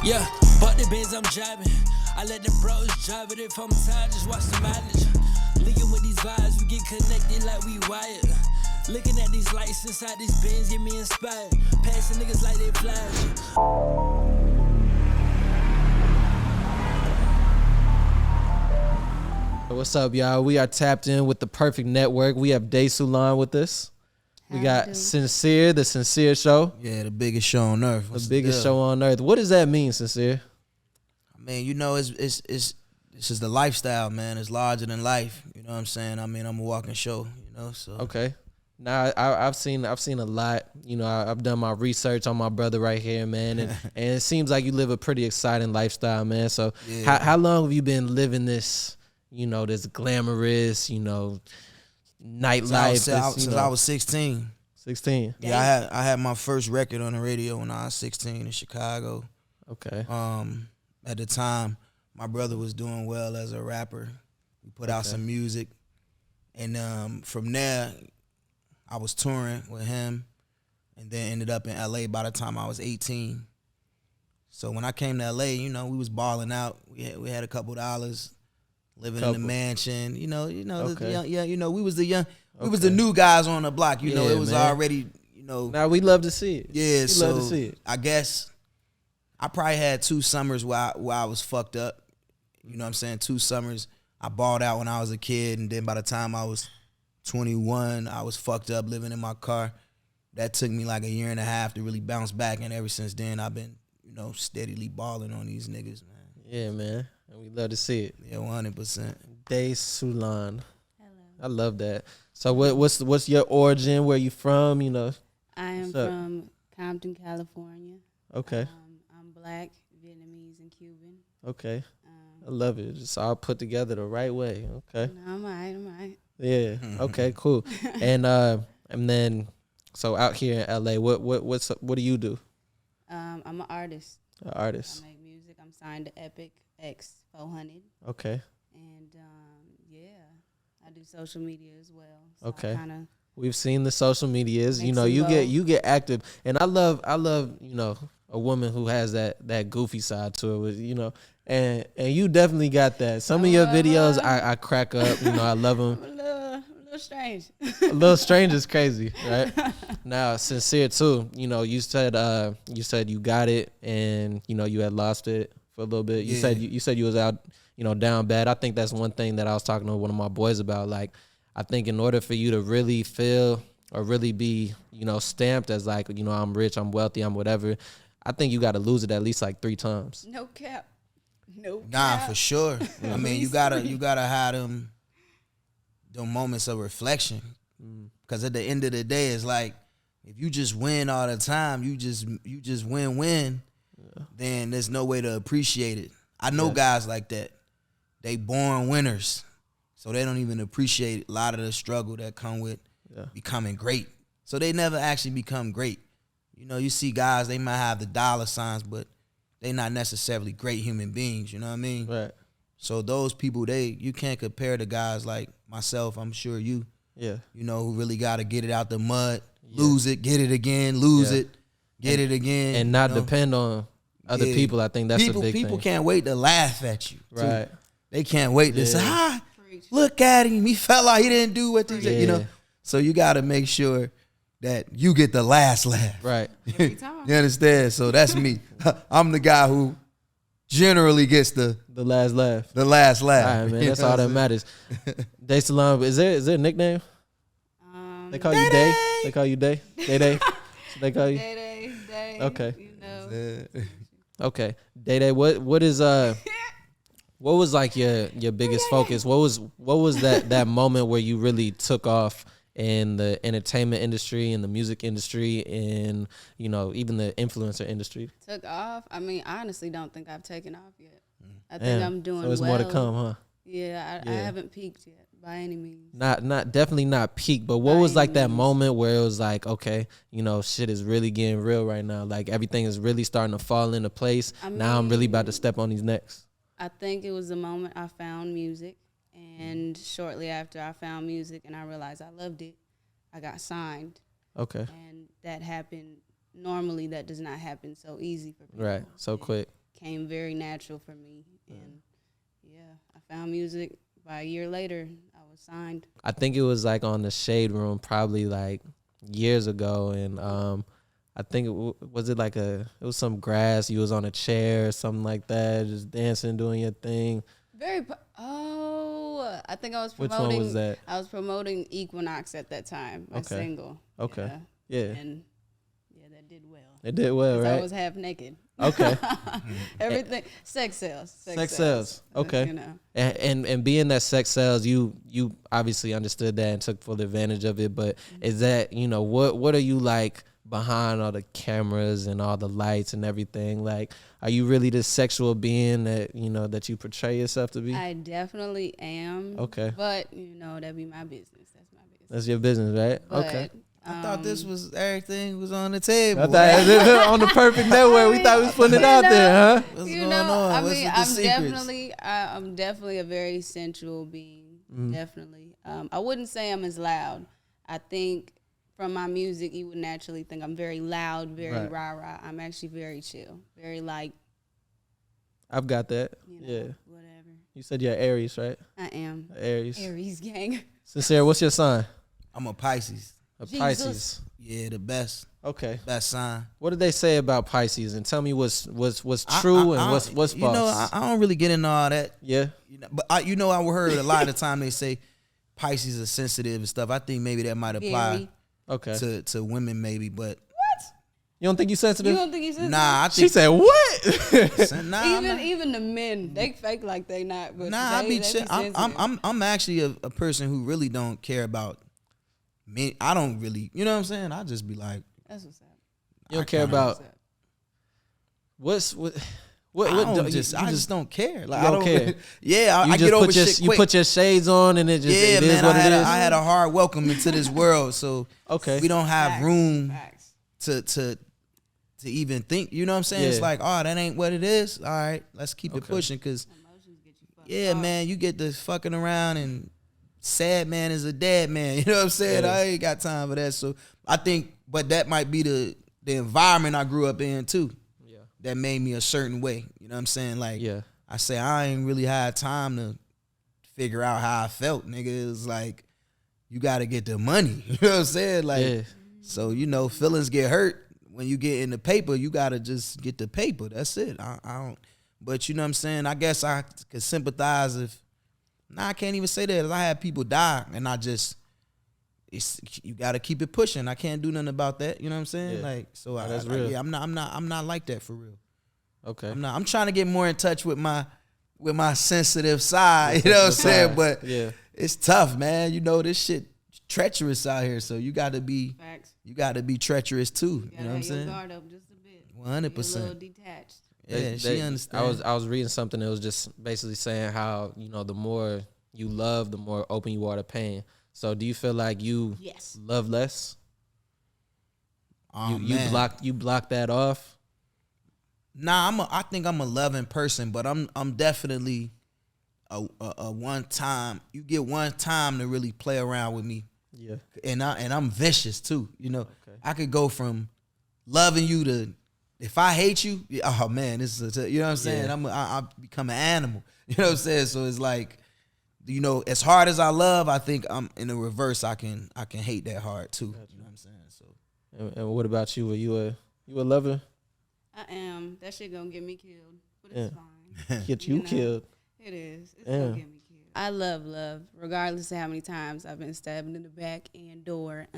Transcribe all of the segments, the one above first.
Yeah, fuck the Benz I'm driving. I let the bros drive it. If I'm tired, just watch the mileage. Linking with these vibes, we get connected like we wired. Looking at these lights inside these Benz, get me inspired. Passing niggas like they flash. What's up, y'all? We are tapped in with the perfect network. We have Daysulan with us. We got Sincere, the Sincere Show. Yeah, the biggest show on earth. The biggest show on earth. What does that mean, Sincere? Man, you know, it's just the lifestyle, man. It's larger than life. You know what I'm saying? I mean, I'm a walking show. You know, so okay. Now I've seen a lot. You know, I've done my research on my brother right here, man, and it seems like you live a pretty exciting lifestyle, man. So yeah. how long have you been living this? You know, this glamorous, you know, nightlife. Since I was 16. 16. Yeah, I had my first record on the radio when I was 16 in Chicago. Okay. At the time, my brother was doing well as a rapper. We put out some music, and from there, I was touring with him, and then ended up in LA by the time I was 18. So when I came to LA, you know, we was balling out. We had a couple dollars. Living in the mansion, you know, okay. We was the young, we was the new guys on the block, you know. It was already, you know. Now we love to see it. Yeah, we so love to see it. I guess I probably had 2 summers where I was fucked up. You know what I'm saying? 2 summers. I balled out when I was a kid, and then by the time I was 21, I was fucked up living in my car. That took me like a year and a half to really bounce back, and ever since then, I've been, you know, steadily balling on these niggas, man. Yeah, man. And we love to see it. Yeah, 100%. Daysulan. Hello. I love that. So what's your origin? Where you from? You know. I am from Compton, California. Okay. I'm black, Vietnamese, and Cuban. Okay. I love it. Just all put together the right way. Okay. No, I'm all right. Yeah. Okay. Cool. And then so out here in LA, what do you do? I'm an artist. An artist. I make music. I'm signed to Epic X 400. Okay. And I do social media as well. So okay. We've seen the social medias. You know, you get active, and I love you know, a woman who has that goofy side to it. You know, and you definitely got that. Some of your videos I crack up. You know, I love them. I'm a little strange. A little strange is crazy, right? Now, Sincere too. You know, you said you got it, and you know you had lost it for a little bit. You said you was out, you know, down bad. I think that's one thing that I was talking to one of my boys about. Like, I think in order for you to really feel or really be, you know, stamped as like, you know, I'm rich, I'm wealthy, I'm whatever, I think you got to lose it at least like 3 times. No cap. No cap. Nah, for sure. I mean, you gotta have them moments of reflection. Because at the end of the day, it's like, if you just win all the time, you just win. Then there's no way to appreciate it. I know guys like that. They born winners, so they don't even appreciate a lot of the struggle that come with becoming great. So they never actually become great. You know, you see guys, they might have the dollar signs, but they not necessarily great human beings. You know what I mean? Right. So those people, you can't compare to guys like myself. I'm sure you know, who really got to get it out the mud, lose it, get it again, lose it, get it again, and not depend on other people. I think that's a big thing. People can't wait to laugh at you. Right. Too. They can't wait to say, look at him. He felt like he didn't do what he said, you know. So you got to make sure that you get the last laugh. Right. Every time. You understand? So that's me. I'm the guy who generally gets the last laugh. The last laugh. All right, man. That's all that matters. Daysulan, is there a nickname? They call you Day? They call you Day? Day? They call you? Day. Okay. You know. Okay. Day, what was like your biggest focus? What was that moment where you really took off in the entertainment industry and the music industry and, you know, even the influencer industry? Took off? I mean, I honestly don't think I've taken off yet. I think I'm doing so there's more to come, huh? Yeah, I haven't peaked yet by any means. Definitely not peak, but what was like that moment where it was like, okay, you know, shit is really getting real right now. Like everything is really starting to fall into place. Now I'm really about to step on these necks. I think it was the moment I found music, and shortly after I found music and I realized I loved it, I got signed. Okay. And that happened. Normally that does not happen so easy for people. Right. So quick. came very natural for me. And yeah, I found music. By a year later, I was signed. I think it was like on the Shade Room, probably like years ago, and I think was it like it was some grass. You was on a chair or something like that, just dancing, doing your thing. I think I was Which promoting. one was that? I was promoting Equinox at that time, my single. Okay. Yeah. And yeah, that did well. It did well, 'Cause right? I was half naked. Okay. Everything. Sex sells. Sex sells. Okay. You know. And being that sex sells, you obviously understood that and took full advantage of it. But is that, what are you like behind all the cameras and all the lights and everything? Like, are you really this sexual being that, that you portray yourself to be? I definitely am. Okay. But, that'd be my business. That's my business. That's your business, right? But, okay. I thought this was everything was on the table. I thought on the perfect network, we thought we was putting it out there, huh? What's going on? I What's mean, with the I'm secrets? I'm definitely a very sensual being. Definitely. I wouldn't say I'm as loud. I think from my music, you would naturally think I'm very loud, very rah-rah. I'm actually very chill, very like. I've got that. Yeah. Whatever. You said you're Aries, right? I am. Aries. Aries gang. Sincere, what's your sign? I'm a Pisces. A Jesus. Pisces. Yeah, the best. Okay. Best sign. What did they say about Pisces? And tell me what's true and what's false. I don't really get into all that. Yeah. But I heard a lot of the time they say Pisces are sensitive and stuff. I think maybe that might apply Okay. to women maybe, but You don't think you sensitive? You don't think he's sensitive? nah, I She think said what? Even the men, they fake like they not. But nah, they, I'm actually a person who really don't care about me. I don't really, you know what I'm saying? I just be like, That's what's up. You don't care about I just don't care. Like You I don't care. Yeah, I you get over shit you quick. put your shades on and it just Yeah, it is man, what it is. I had a hard welcome into this world, so Okay. we don't have room Facts. to even think. You know what I'm saying? It's Yeah. like, oh, that ain't what it is. All right, let's keep it pushing, cause Emotions get you fucked yeah, up. man, you get this fucking around and sad man is a dead man. You know what I'm saying? Yeah. I ain't got time for that. So I think, but that might be the environment I grew up in too. Yeah. That made me a certain way. You know what I'm saying? Like, Yeah. I say I ain't really had time to figure out how I felt, nigga. It was like, you got to get the money. You know what I'm saying? Like, Yeah. so, feelings get hurt. When you get in the paper, you got to just get the paper. That's it. I don't, but you know what I'm saying? I guess I could sympathize I can't even say that. I had people die and you got to keep it pushing. I can't do nothing about that. You know what I'm saying? Yeah. Like, so That's real. yeah, I'm not like that for real. Okay. I'm trying to get more in touch with my sensitive side. You know what I'm saying? But yeah. it's tough, man. This shit treacherous out here. So you got to be Facts. treacherous too. You You know what I'm have your saying? guard up just a bit. 100%. Be a little detached. Yeah, she understands. I was reading something that was just basically saying how, the more you love, the more open you are to pain. So do you feel like you Yes. love less? Oh, you man. block that off? Nah, I think I'm a loving person, but I'm definitely a one time. You get one time to really play around with me. Yeah. And I'm vicious too. I could go from loving you to, if I hate you, oh man, this is you know what I'm saying? Yeah. I become an animal. You know what I'm saying? So it's like, as hard as I love, I think I'm in the reverse. I can hate that hard too. Gotcha. You know what I'm saying? So And what about you? Are you a lover? I am. That shit gonna get me killed, but Yeah. it's fine. Get you know? killed. It is. It's Yeah. gonna get me killed. I love love, regardless of how many times I've been stabbed in the back and door.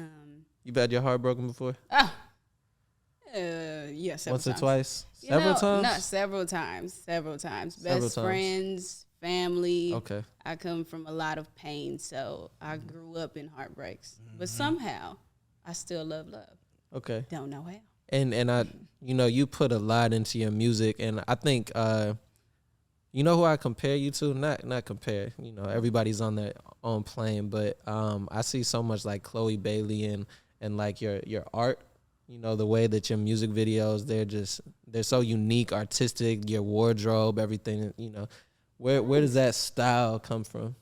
You've had your heart broken before? Yeah, several Once or times. twice? You Several know, times? Not several times. Several times. Several Best times. friends, family. Okay. I come from a lot of pain, so I grew up in heartbreaks. But somehow, I still love love. Okay. Don't know how. And I, you put a lot into your music, and I think, who I compare you to? Not compare. Everybody's on their own plane, but I see so much like Chloe Bailey and like your art. The way that your music videos, they're so unique, artistic. Your wardrobe, everything. Where does that style come from?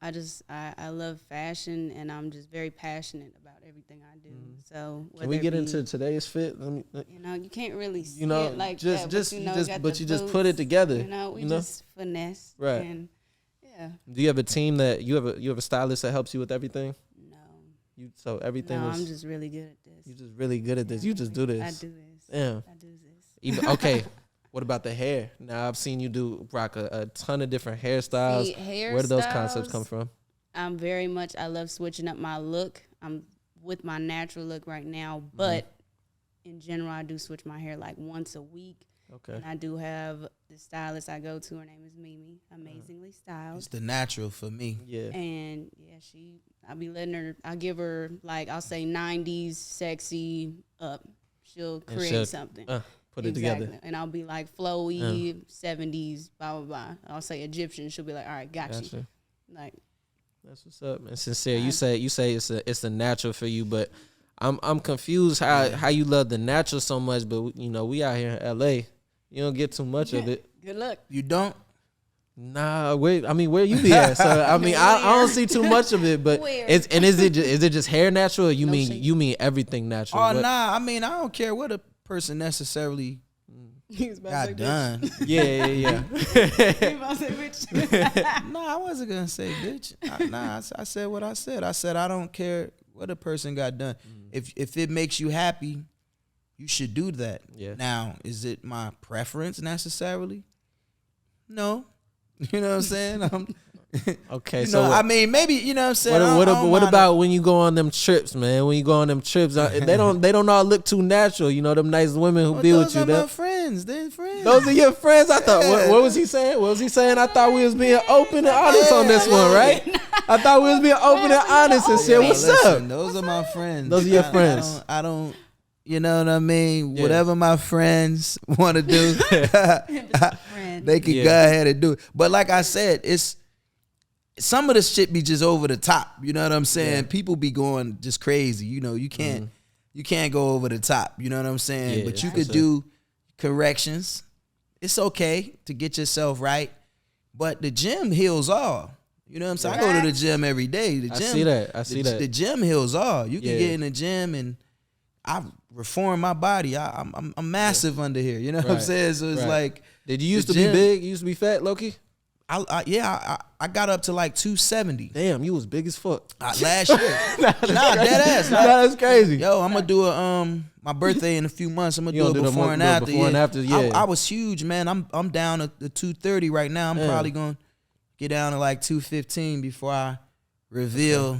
I love fashion, and I'm just very passionate about everything I do. So can we get into today's fit? You can't really see you know, it like just, that. Just, but you know, just, got but the you just boots, put it together. We just finesse. Right. And yeah. Do you have a team that you have a stylist that helps you with everything? No. So everything. No, I'm just really good at this. You're just really good at this. You just do this. I do this. Yeah. I do this. Even okay. What about the hair? Now I've seen you rock a ton of different hairstyles. Where do those concepts come from? I love switching up my look. I'm with my natural look right now, but in general, I do switch my hair like once a week. Okay. And I do have the stylist I go to. Her name is Mimi, amazingly styled. It's the natural for me. Yeah. And I'll give her like, I'll say 90s sexy up. She'll create something. Put it together. And I'll be like flowy, 70s, blah, blah, blah. I'll say Egyptian. She'll be like, all right, got you. Like, that's what's up, man. Sincere. You say it's a natural for you, but I'm confused how you love the natural so much, but we out here in LA. You don't get too much of it. Good luck. You don't? Nah, where you be at? So I don't see too much of it, but is it just hair natural? Or you mean everything natural? Oh nah, I don't care what a person necessarily got done. Yeah. No, I wasn't gonna say bitch. I said what I said. I said I don't care what a person got done. If it makes you happy, you should do that. Yeah. Now, is it my preference necessarily? No. You know what I'm saying? Okay, maybe, you know what I'm saying? What about when you go on them trips, man? When you go on them trips, they don't all look too natural. Them nice women who be with you. Those are my friends. They're friends. Those are your friends. I thought. What was he saying? What was he saying? I thought we was being open and honest on this one, right? I thought we was being open and honest and said, "What's up?" Those are my friends. Those are your friends. I don't. You know what I mean? Yeah. Whatever my friends want to do, they can go ahead and do it. But like I said, it's some of the shit be just over the top. You know what I'm saying? Yeah. People be going just crazy. You can't go over the top. You know what I'm saying? Yeah, but you could do corrections. It's okay to get yourself right. But the gym heals all. You know what I'm saying? I go to the gym every day. The gym, I see that. The gym heals all. You can get in the gym and I've reformed my body. I'm massive under here. You know what I'm saying? So it's like. Did you used to be big? You used to be fat, Loki? I got up to like 270. Damn, you was big as fuck. Last year. Dead ass. That's crazy. Yo, I'm gonna do my birthday in a few months. I'm gonna do it before and after. Before and after, yeah. I was huge, man. I'm down to 230 right now. I'm probably gonna get down to like 215 before I reveal,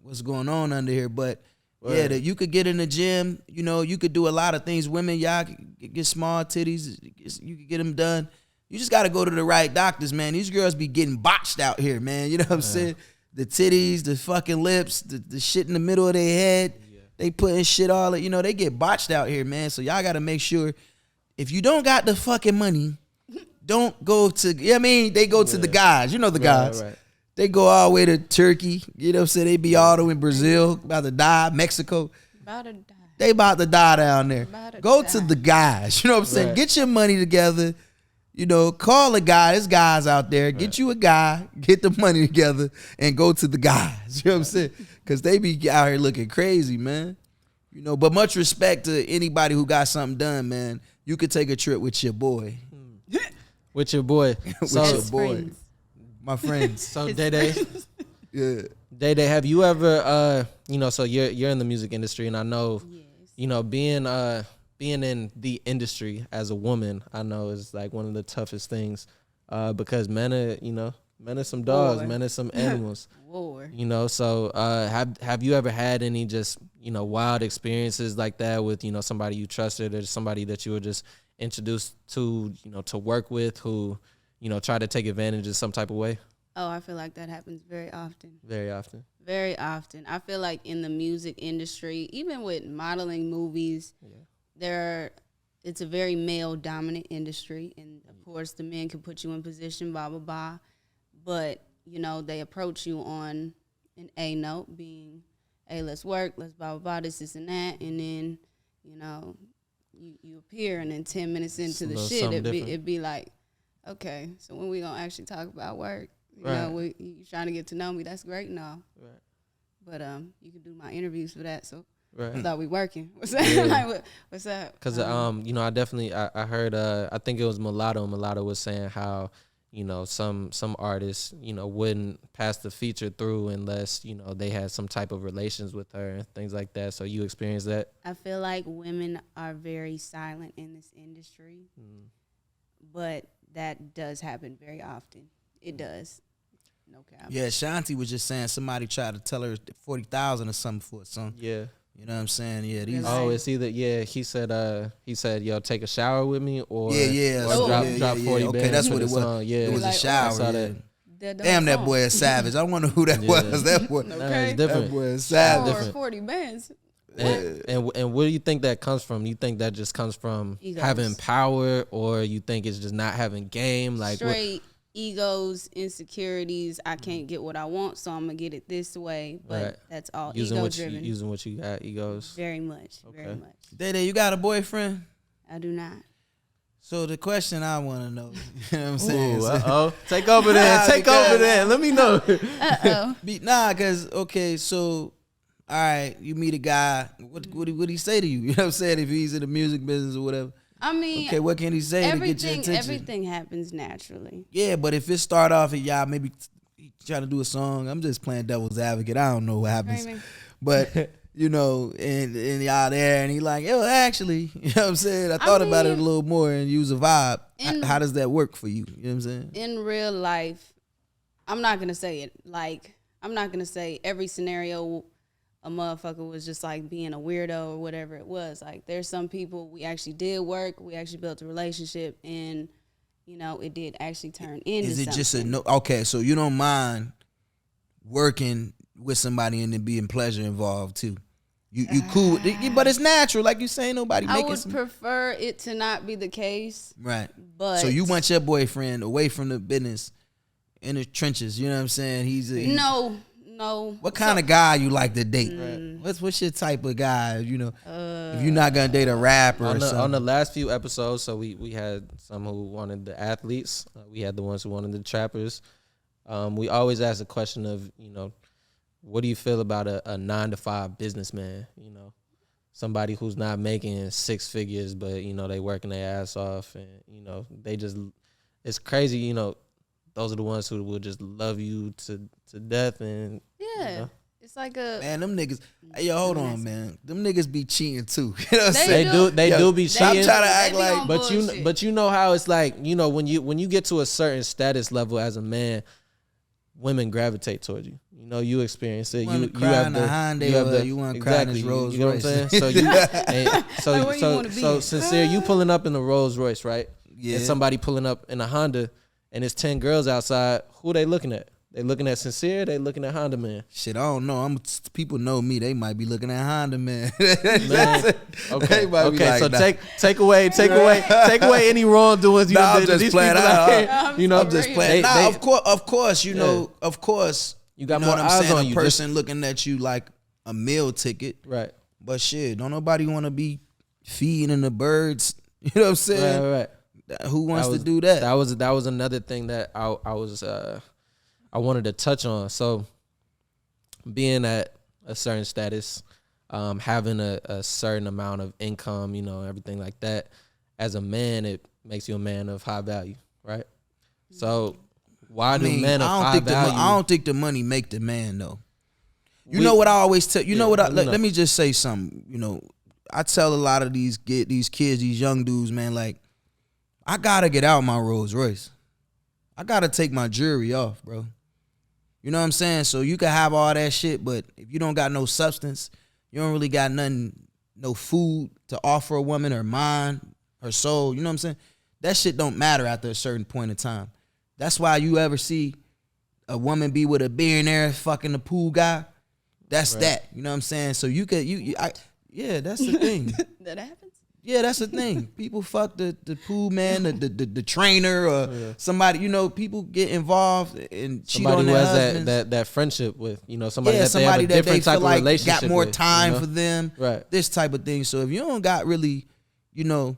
what's going on under here. But you could get in the gym. You could do a lot of things. Women, y'all could get small titties. You could get them done. You just got to go to the right doctors, man. These girls be getting botched out here, man. You know what I'm saying? The titties, the fucking lips, the shit in the middle of their head. Yeah. They putting shit all, they get botched out here, man. So y'all got to make sure if you don't got the fucking money, don't go to, they go to the guys. You know the guys. Right. They go all the way to Turkey. You know what I'm saying? They be all the way in Brazil, about to die, Mexico. About to die. They about to die down there. Go to the guys. You know what I'm saying? Right. Get your money together. Call a guy. There's guys out there. Get you a guy. Get the money together and go to the guys. You know what I'm saying? Because they be out here looking crazy, man. But much respect to anybody who got something done, man. You could take a trip with your boy. With your boy. With your boy. My friends. So Day. Yeah. Day, have you ever so you're in the music industry, and I know being in the industry as a woman, I know is like one of the toughest things, because men are some dogs, men are some animals. So have you ever had any just wild experiences like that with somebody you trusted or somebody that you were just introduced to to work with who try to take advantage in some type of way? Oh, I feel like that happens very often. Very often. Very often. I feel like in the music industry, even with modeling movies. It's a very male dominant industry, and of course the men can put you in position, blah blah blah, but they approach you on an A note, being, hey, let's work, let's blah blah blah, this and that, and then you appear, and then 10 minutes into the shit it'd be like, okay, so when we gonna actually talk about work? You know, you trying to get to know me. That's great and all. Right. But you can do my interviews for that. So I thought we working. What's that? Yeah. Like, what's up? Because you know, I heard I think it was Mulatto. Mulatto was saying how, you know, some artists, you know, wouldn't pass the feature through unless, you know, they had some type of relations with her and things like that. So you experienced that? I feel like women are very silent in this industry, but that does happen very often. It does. No cap. Yeah, Shanti was just saying somebody tried to tell her 40,000 or something for a song. Yeah. You know what I'm saying? Yeah, these. Oh, it's either he said, yo, take a shower with me or Yeah. or drop 40 bands. Okay, that's for what the it was. song. Yeah, It was a Like, shower. I saw Yeah. that. Damn, that boy is savage. I wonder who that was. That boy, Nah, Okay. it's different. that boy is Shower savage. different. 40 bands. And where do you think that comes from? You think that just comes from Egos. having power, or you think it's just not having game? Like Straight egos, insecurities. I can't get what I want, so I'm gonna get it this way. But Right. that's all using ego what driven. using what you got, egos. Very much, very much. Day, you got a boyfriend? I do not. So the question I want to know, you know what I'm saying? Ooh, take over there. Take over there. Let me know. Oh, Cause okay, so all right, you meet a guy. What he say to you? You know what I'm saying? If he's in the music business or whatever. I mean, Okay, what can he say to get your attention? everything happens naturally. Yeah, but if it start off and y'all maybe trying to do a song, I'm just playing devil's advocate. I don't know what happens, Screaming. but you know, and y'all there, and he like, yo, actually, you know what I'm saying? I thought about it a little more and use a vibe. How does that work for you? You know what I'm saying? In real life, I'm not gonna say it. Like, I'm not gonna say every scenario a motherfucker was just like being a weirdo or whatever it was. Like, there's some people we actually did work, we actually built a relationship, and you know, it did actually turn into Is it something. just a no? Okay, so you don't mind working with somebody and then being pleasure involved too. You cool with it, but it's natural, like you saying. Nobody I making would some prefer it to not be the case. right. But So you want your boyfriend away from the business, in the trenches. You know what I'm saying? He's no. What kind of guy you like to date? What's your type of guy? You know, if you're not gonna date a rapper or something. On the last few episodes, so we had some who wanted the athletes. We had the ones who wanted the trappers. We always ask the question of, you know, what do you feel about a 9-to-5 businessman? You know, somebody who's not making six figures, but you know they working their ass off, and you know they just, it's crazy. You know, those are the ones who will just love you to death, and yeah, you know. it's like a Man, them niggas. Hey, yo, hold on, man. Them niggas be cheating too. You know what I'm They saying? They do be Stop cheating. trying to act They be like. on bullshit. But you know how it's like, you know, when you get to a certain status level as a man, women gravitate towards you. You know, you experience it. wanna You cry have in the a Hyundai you have or the you wanna cry in exactly. this Rolls You know what I'm saying? Royce. So you and Like, where you wanna be so at? sincere. You pulling up in a Rolls Royce, right? Yeah. And somebody pulling up in a Honda, and it's 10 girls outside. Who they looking at? They looking at Sincere. They looking at Honda Man. Shit, I don't know. People know me. They might be looking at Honda Man. Man. Okay. They might be Okay. like, So nah. take away any wrongdoings you Nah, done I'm did. just These playing. people out here, you know, I'm just playing. They- Of course, you know, of course. You got know more what I'm eyes saying? on A you. person looking at you like a meal ticket. Right. But shit, don't nobody want to be feeding the birds. You know what I'm saying? Right. Who wants That was- to do that? That was another thing that I wanted to touch on. So being at a certain status, having a certain amount of income, you know, everything like that, as a man, it makes you a man of high value, right? So why do men of high value? I don't think the money make the man though. You know what I always tell you. Know what? Let me just say something. You know, I tell a lot of these kids, these young dudes, man, like, I gotta get out my Rolls Royce. I gotta take my jewelry off, bro. You know what I'm saying? So you can have all that shit, but if you don't got no substance, you don't really got nothing, no food to offer a woman, her mind, her soul. You know what I'm saying? That shit don't matter after a certain point in time. That's why you ever see a woman be with a billionaire fucking the pool guy. That's right. That. You know what I'm saying? So you could yeah, that's the thing. that happens. Yeah, that's the thing. People fuck the pool man, the trainer, or somebody. You know, people get involved and cheat somebody on who their has husbands. that friendship with, you know, somebody Yeah, that somebody they have a that they different type feel of like relationship got more with, time you know? for them. Right. This type of thing. So if you don't got really, you know,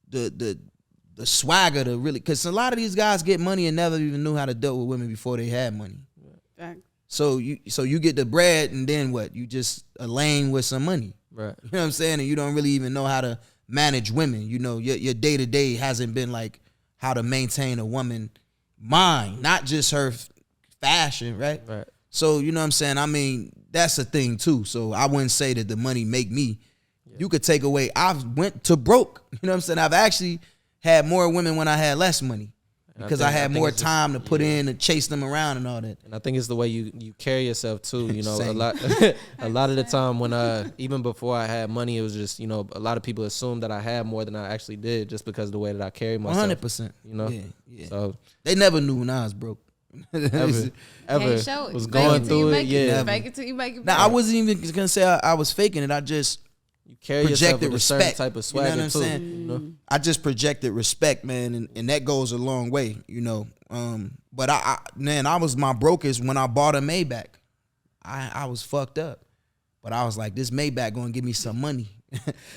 the the swagger to really, because a lot of these guys get money and never even knew how to deal with women before they had money. Fact. So you get the bread and then what? You just a lane with some money. Right. You know what I'm saying? And you don't really even know how to manage women. You know, your day-to-day hasn't been like how to maintain a woman mind, not just her fashion, right? Right. So, you know what I'm saying? I mean, that's a thing too. So I wouldn't say that the money make me. Yeah. You could take away, I've went to broke. You know what I'm saying? I've actually had more women when I had less money. Because I had more time to put in and chase them around and all that. And I think it's the way you carry yourself too. You know, a lot of the time when even before I had money, it was just, you know, a lot of people assumed that I had more than I actually did just because of the way that I carry myself. 100%. You know, yeah. So they never knew when I was broke. ever was going through it. Yeah, fake it till you make it. Now I wasn't even gonna say I was faking it. I just you carry yourself with respect. a certain type of swagger, you know what I'm too. saying? You know? I just projected respect, man, and that goes a long way, you know. But I was my brokest when I bought a Maybach. I was fucked up, but I was like, this Maybach gonna give me some money.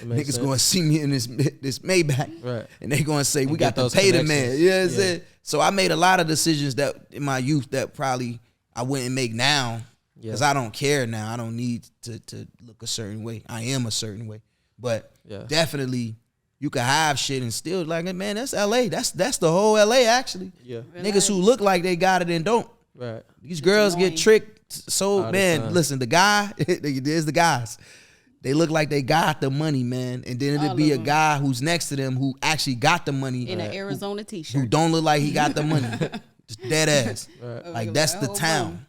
Niggas gonna see me in this Maybach, right? And they gonna say we get got to pay the man. You know what I'm saying? So I made a lot of decisions that in my youth that probably I wouldn't make now. Because I don't care now. I don't need to look a certain way. I am a certain way. But definitely you can have shit and still like, man, that's LA. That's the whole LA actually. Yeah. Niggas who look like they got it and don't. Right. These girls get tricked. So man, listen, the guy, there's the guys. They look like they got the money, man. And then it'll be a guy who's next to them who actually got the money. In an Arizona t-shirt. Who don't look like he got the money. Just dead ass. Right. Like that's the town.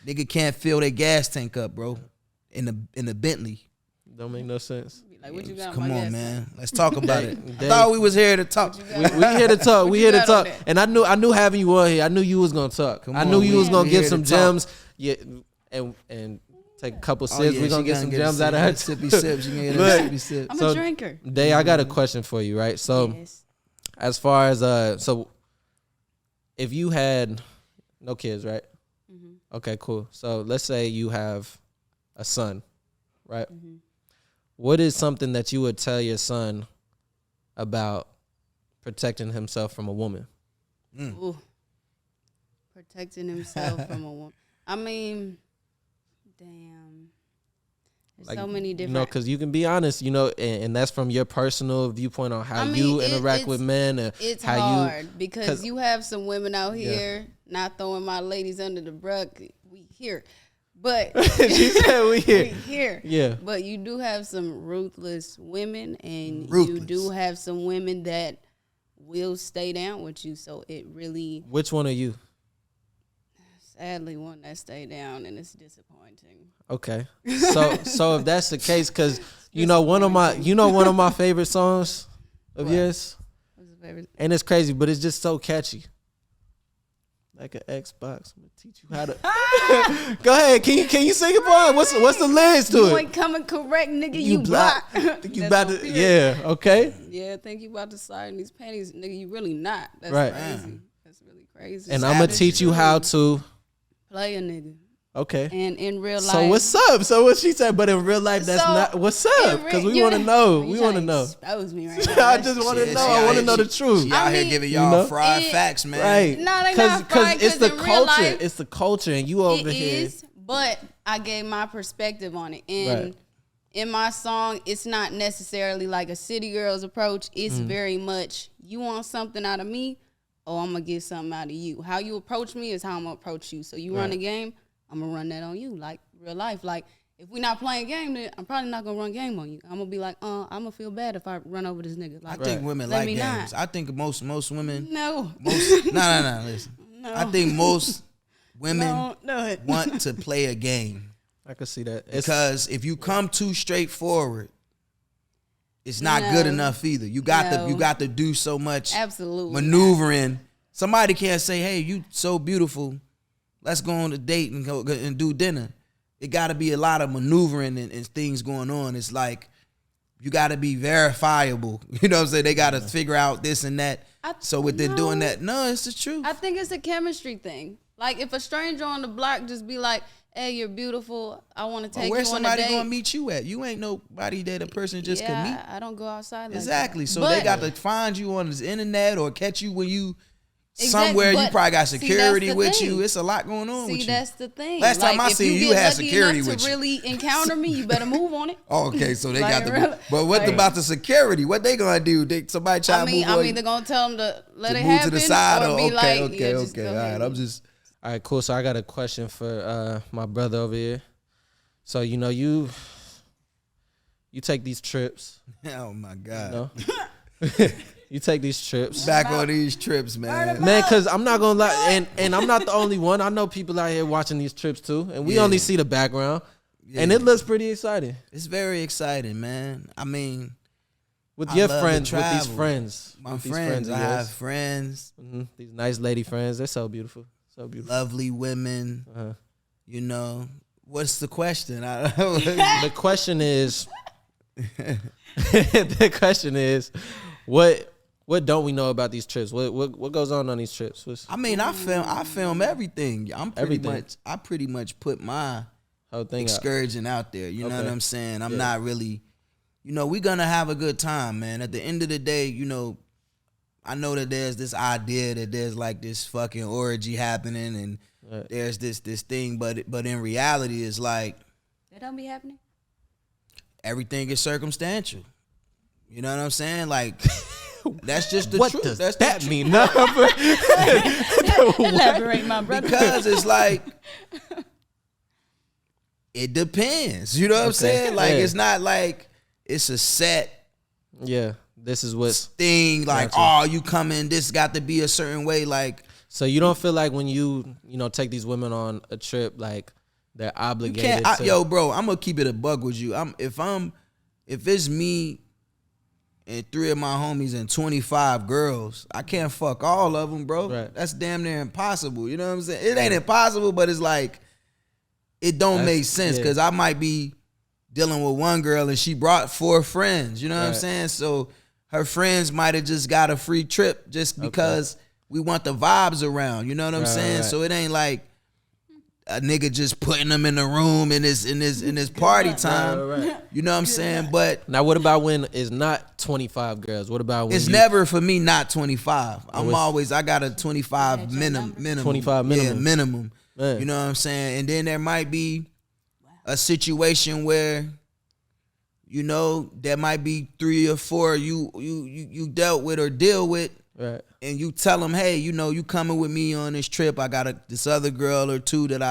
Nigga can't fill their gas tank up, bro. In the Bentley. Don't make no sense. Like, what you got Come on, man. tank? Let's talk about it. I thought we was here to talk. We here to talk. We here to talk. And I knew having you on here, I knew you was gonna talk. I knew you was gonna get some gems. Yeah, and take a couple sips. We're gonna get some gems out of her. Sippy sips. You can get sippy sips. I'm a drinker. Day, I got a question for you, right? So as far as so if you had no kids, right? Okay, cool. So let's say you have a son, right? What is something that you would tell your son about protecting himself from a woman? Ooh. Protecting himself from a woman. I mean, damn. There's like, so many different. You know, because you can be honest, you know, and that's from your personal viewpoint on how you interact with men. And it's how hard because you have some women out here, not throwing my ladies under the rug. We here. But she said we here. We here. Yeah. But you do have some ruthless women, and you do have some women that will stay down with you. So it really. Which one are you? Sadly, one that stay down, and it's disappointing. Okay. So if that's the case, because you know one of my favorite songs of yours. What's the favorite? And it's crazy, but it's just so catchy. Like an Xbox, I'm gonna teach you how to. Go ahead, can you sing it, boy? What's the lyrics to it? You ain't coming correct, nigga. You block. Think you about to? Yeah. Okay. Yeah, think you about to slide in these panties, nigga. You really not. That's right. crazy. That's really crazy. And I'm gonna teach you how to play a nigga. Okay. And in real life. So what's up? So what she said, but in real life, that's not what's up. Because we want to know. We want to know. Expose me right now. I just want to know. I want to know the truth. She out here giving y'all fried facts, man. Right. No, they not fried. Because it's the culture. Life, it's the culture, and you over here. It is, but I gave my perspective on it, and in my song, it's not necessarily like a city girl's approach. It's very much you want something out of me, or I'm gonna get something out of you. How you approach me is how I'm gonna approach you. So you run a game. I'm going to run that on you, like real life. Like, if we're not playing game, then I'm probably not going to run game on you. I'm going to be like, I'm going to feel bad if I run over this nigga. Like, I think women like games. I think most women. No. No, listen. No. I think most women no. want to play a game. I can see that. Because if you come too straightforward, it's not good enough either. You got to do so much maneuvering. Somebody can't say, hey, you so beautiful. Let's go on a date and go and do dinner. It got to be a lot of maneuvering and things going on. It's like you got to be verifiable. You know what I'm saying? They got to figure out this and that. So with them doing that, no, it's the truth. I think it's a chemistry thing. Like if a stranger on the block just be like, hey, you're beautiful. I want to take where's you on a somebody date. gonna meet you at? You ain't nobody that a person just can meet. I don't go outside like Exactly. that. So But- they got to find you on the internet or catch you when you Exactly, somewhere. You but probably got see, security that's the with thing. you. It's a lot going on with you. See, that's the thing. Last time I if seen you get had lucky security enough with to you. really encounter me, you better move on it. Oh, okay, so they Like, got really? the. But what Like- about the security? What they gonna do? Somebody try to move. I'm either gonna tell them to let to it move happen to the side or or be okay, like, okay, yeah, just okay. go All right, ahead. I'm just. All right, cool. So I got a question for my brother over here. So you take these trips. Oh my God. You know? You take these trips. Back on these trips, man. Man, because I'm not gonna lie, and I'm not the only one. I know people out here watching these trips too, and we Yeah. only see the background, and Yeah. it looks pretty exciting. It's very exciting, man. I mean, With I your love to friends, with these travel. friends, my with these friends, of I yours. have friends, These nice lady friends. They're so beautiful, so beautiful. lovely women. Uh-huh. You know, what's the question? The question is, the question is, what don't we know about these trips? What goes on these trips? I mean, I film everything. I pretty much put my Whole thing out. excursion out there. You know Okay. what I'm saying? I'm Yeah. not really, we gonna have a good time, man. At the end of the day, I know that there's this idea that there's like this fucking orgy happening and Right. there's this thing, but in reality, it's like That don't be happening. everything is circumstantial. You know what I'm saying? Like that's just the What truth. does That's that the mean? No, Elaborate, my brother. because it's like it depends. You know what I'm saying? Like Yeah. it's not like it's a set yeah, this is what's. thing. Like Gotcha. you come in, this got to be a certain way. Like So you don't feel like when you take these women on a trip, like they're you obligated. can't. to, Yo, bro, I'm gonna keep it a bug with you. If it's me and 3 of my homies and 25 girls, I can't fuck all of them, bro. Right. That's damn near impossible. You know what I'm saying? It ain't impossible, but it's like it don't That's- make sense yeah. because I might be dealing with one girl and she brought 4 friends. You know what I'm Right. saying? So her friends might have just got a free trip just because we want the vibes around. You know what I'm Right, saying? right. So it ain't like a nigga just putting them in the room in this party time. right. You know what I'm saying? But Now, what about when it's not 25 girls? What about when it's you, never for me not 25. it's- I got a 25 minimum. 25 minimum. Yeah, minimum. Man. You know what I'm saying? And then there might be a situation where there might be 3 or 4 you dealt with or deal with, right? and you tell them, hey, you coming with me on this trip. I got this other girl or 2 that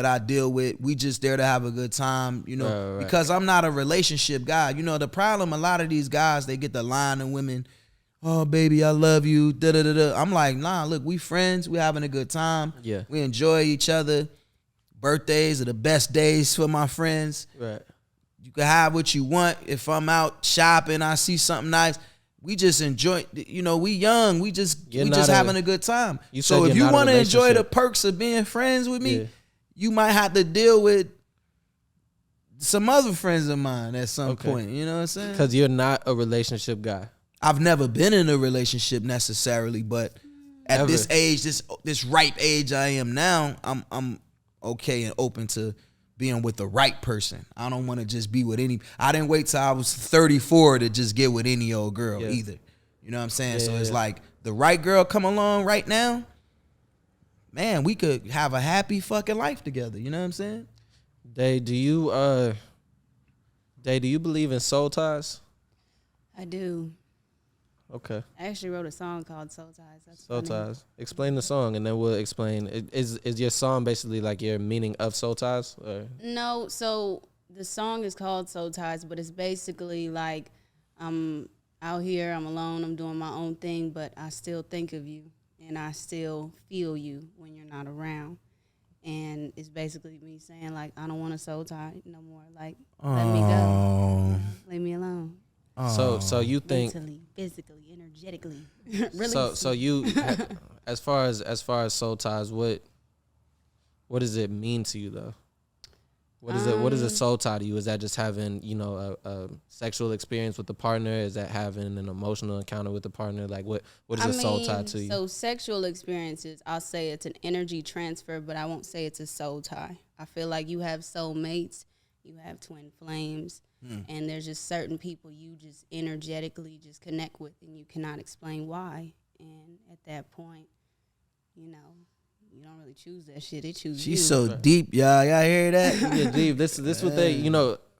I deal with. We just there to have a good time, Right. because I'm not a relationship guy. The problem, a lot of these guys, they get the line of women, oh, baby, I love you, da-da-da-da. I'm like, nah, look, we friends. We having a good time. Yeah. We enjoy each other. Birthdays are the best days for my friends. Right. You can have what you want. If I'm out shopping, I see something nice. We just enjoy, we young. We just having a good time. You So said if you're you not a want to enjoy the relationship. perks of being friends with me, Yeah. you might have to deal with some other friends of mine at some Okay. point. You know what I'm saying? Because you're not a relationship guy. I've never been in a relationship necessarily, but at Ever. this age, this ripe age I am now, I'm okay and open to being with the right person. I don't want to just be with any. I didn't wait till I was 34 to just get with any old girl Yeah. either. You know what I'm saying? So Yeah, it's yeah. like the right girl come along right now, man, we could have a happy fucking life together. You know what I'm saying? Day, do you believe in soul ties? I do. Okay. I actually wrote a song called Soul Ties. That's Soul funny. ties. Explain the song, and then we'll explain. Is your song basically like your meaning of soul ties? Or? No, so the song is called Soul Ties, but it's basically like I'm out here, I'm alone, I'm doing my own thing, but I still think of you and I still feel you when you're not around. And it's basically me saying like, I don't want a soul tie no more. Like, let me go. Leave me alone. So you think Mentally, physically, energetically. Really. so you as far as soul ties, what does it mean to you though? What is a soul tie to you? Is that just having, a sexual experience with the partner? Is that having an emotional encounter with the partner? Like what is a soul tie to you? So sexual experiences, I'll say it's an energy transfer, but I won't say it's a soul tie. I feel like you have soulmates, you have twin flames, and there's just certain people you just energetically just connect with, and you cannot explain why. And at that point, you don't really choose that shit. They choose you. She's so deep, y'all. Y'all hear that? Yeah, deep. This what they.